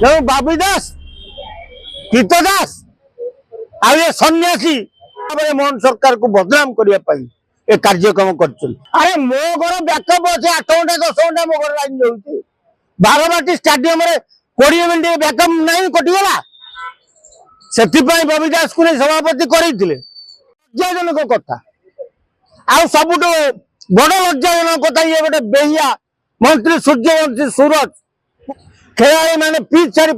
ତେଣୁ ବାବି ଦାସ ଗୀତ ଦାସ ଆଉ ଏ ସନ୍ନ୍ୟାସୀ ଭାବରେ ମୋହନ ସରକାରକୁ ବଦନାମ କରିବା ପାଇଁ ଏ କାର୍ଯ୍ୟକ୍ରମ କରିଛନ୍ତି। ଆରେ ମୋ ଘର ବ୍ୟାକଅପ୍ ଅଛି 8 ଘଣ୍ଟା 10 ଘଣ୍ଟା ମୋ ଘର ଲାଇନ ଯାଉଛି। ବାରବାଟୀ ଷ୍ଟାଡିୟମରେ 20 ମିନିଟ୍ ବ୍ୟାକଅପ୍ ନାହିଁ କଟିଗଲା। ସେଥିପାଇଁ ବବି ଦାସକୁ ନେଇ ସଭାପତି କରେଇଥିଲେ। ଲଜ୍ଜାଜନକ କଥା। ଆଉ ସବୁଠୁ ବଡ ଲଜ୍ଜାଜନକ କଥା ଇଏ ଗୋଟେ ବେହିଆ ମନ୍ତ୍ରୀ ସୂର୍ଯ୍ୟବଂଶୀ ସୁରଜ ଖେଳାଳି ମାନେ ପିଚ୍ ଛାଡି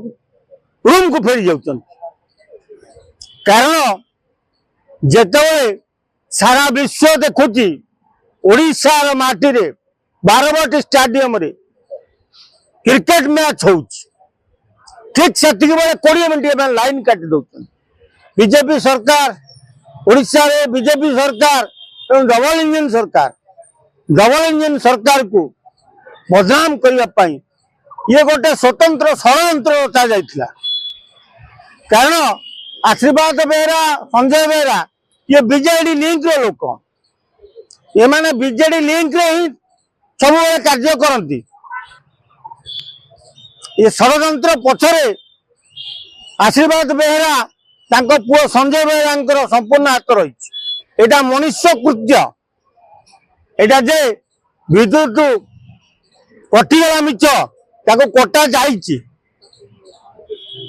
ରୁମକୁ ଫେରି ଯାଉଛନ୍ତି। କାରଣ ଯେତେବେଳେ ସାରା ବିଶ୍ୱ ଦେଖୁଛି ଓଡ଼ିଶାର ମାଟିରେ ବାରବାଟୀ ଷ୍ଟାଡିୟମରେ କ୍ରିକେଟ ମ୍ୟାଚ୍ ହଉଛି, ଠିକ ସେତିକି ବେଳେ 20 ମିନିଟ୍ ଲାଇନ କାଟି ଦଉଛନ୍ତି। ବିଜେପି ସରକାର ଓଡ଼ିଶାରେ ବିଜେପି ସରକାର ଏବଂ ଡବଲ ଇଞ୍ଜିନ ସରକାରକୁ ବଦନାମ କରିବା ପାଇଁ ଇଏ ଗୋଟେ ସ୍ୱତନ୍ତ୍ର ଷଡ଼ଯନ୍ତ୍ର ରଚା ଯାଇଥିଲା। କାରଣ ଆଶୀର୍ବାଦ ବେହେରା ସଞ୍ଜୟ ବେହେରା ये बीजेडी लिंक लोक एमाने बीजेडी लिंक रे ही सब कार्य करती। ये षड़यंत्र पछरे आशीर्वाद बेहेरा तांको पुओ संजय बेहेरा संपूर्ण हाथ रही। एटा मनुष्य कृत्य। एटा जे विद्युत कटिगला मिच ताको कोटा जाइछि।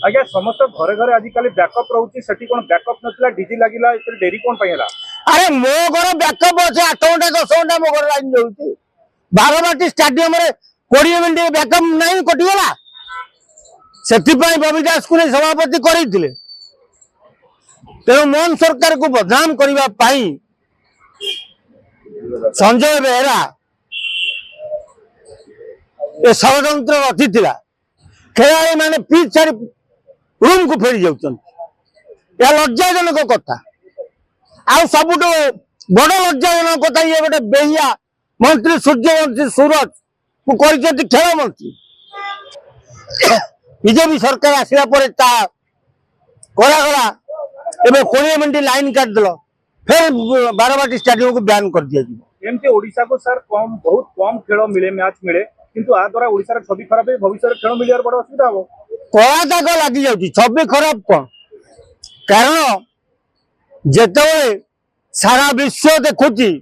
आज्ञा समस्त घरे घरे आजिकल बैकअप रोचे सेठी कोन बैकअप नथला डीजी लागिला इतर देरी कोन पयला। अरे मो घर बैकअप अछि 8 घंटा 10 घंटा मो घर लाइन जाउछि। बारबाटी स्टेडियम रे 20 मिनिट बैकअप नहीं कटिगला। ସେଥିପାଇଁ ବବି ଦାସକୁ ନେଇ ସଭାପତି କରେଇଥିଲେ। ତେଣୁ ମୋହନ ସରକାରକୁ ବଦନାମ କରିବା ପାଇଁ ସଞ୍ଜୟ ବେହେରା ଏ ଷଡ଼ଯନ୍ତ୍ର ରଚିଥିଲା। ଖେଳାଳି ମାନେ ପିଚ୍ ଛାଡି ରୁମକୁ ଫେରି ଯାଉଛନ୍ତି। ଏହା ଲଜ୍ଜାଜନକ କଥା। ଆଉ ସବୁଠୁ ବଡ ଲଜ୍ଜାଜନକ କଥା ଇଏ ଗୋଟେ ବେହିଆ ମନ୍ତ୍ରୀ ସୂର୍ଯ୍ୟବଂଶୀ ସୁରଜ କରିଛନ୍ତି ଖେଳ ମନ୍ତ୍ରୀ। बीजेपी सरकार आसला करागला एवं 20 मिनिट लाइन काटिदेल फिर बारबाटी स्टेडियम को बैन कर दिया। एमती ओडिशा को सर कम बहुत कम खेल मिले मैच मिले किंतु आ द्वारा ओडिशा रे छवि खराब भविष्य में खेल मिलियार बड़ असुविधा हो। कला दाग लगी जाउची छवि खराब कौन। कारण जेतेबेले सारा विश्व देखुची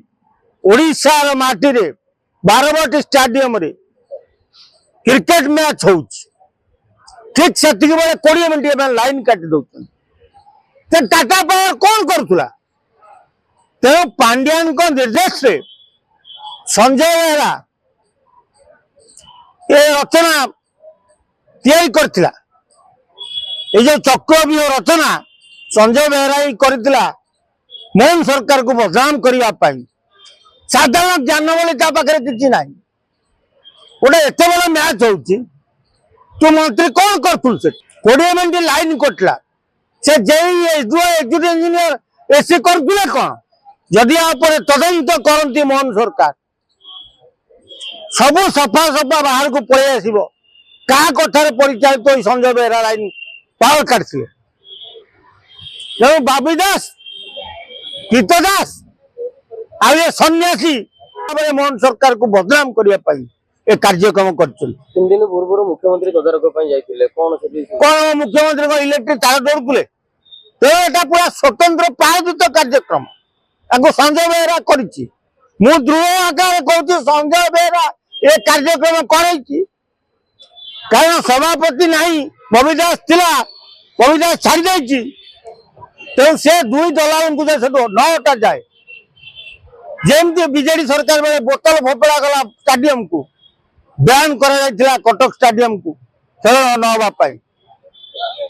ओडिशा रो माटी रे बारबाटी स्टेडियम रे क्रिकेट मैच होउची, ठीक सेतिक बेले 20 मिनिट लाइन काटी दौरान। टाटा पावर कौन करुला? तेणु पांड्यान निर्देश से संजय बेहेरा ये रचना तैयारी करथिला। ये जो चक्रव्यूह रचना संजय बेहेरा ही करथिला मोहन सरकार को बदनाम करने पाई। साधारण ज्ञान बोली पाखे किसी ना गोटे एत बड़ा मैच होची तू मंत्री कौन करतुल से 20 मिनिट लाइन कटला से एग्जीक्यूटिव इंजीनियर एसी करतुले कौन? जदि तदंत करती मोहन सरकार सबू सफा सफा बाहर को पलि आसो क्या कथार परिचालित तो संजय बेहेरा लाइन पावर काटते। तेणु बाबी दास गीत दास आ सन्यासी भाव मोहन सरकार को बदनाम करने ए कार्यक्रम कर। 3 दिन पूर्व मुख्यमंत्री तदारख कौन मुख्यमंत्री इलेक्ट्रिक तार दौड़े तो यहाँ पूरा स्वतंत्र प्रायोजित कार्यक्रम संजय बेहेरा कर दृढ़ आकार कहूँ संजय बेहेरा ये कार्यक्रम कर कारण सभापति नहीं बबी दास थिला बबी दास छाड़ी जाइए तेणु से 2 दलाल को 9टा जाए जमती बीजेडी सरकार बेले बोतल फोपड़ा गला स्टाडियम को बैन करा कटक स्टाडियम को खेल न होगापाई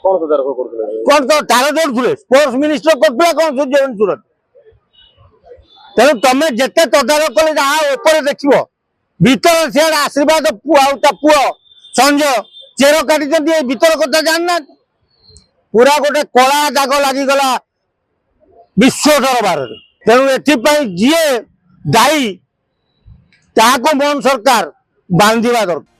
कौन तो तार दौड़े स्पोर्ट्स मिनिस्टर करा कौन सूर्यवंशी सुरज। तेणु तुम जिते तदारख कले जहाँ देख भीतर सियाड़ आशीर्वाद पुओ संजय चेर काटी भीतर कथा जानना पूरा गोटे कला दाग लगिगला विश्व दरबार। तेणु एपाई जी दायी ताको मोहन सरकार बांधिवा दरकार।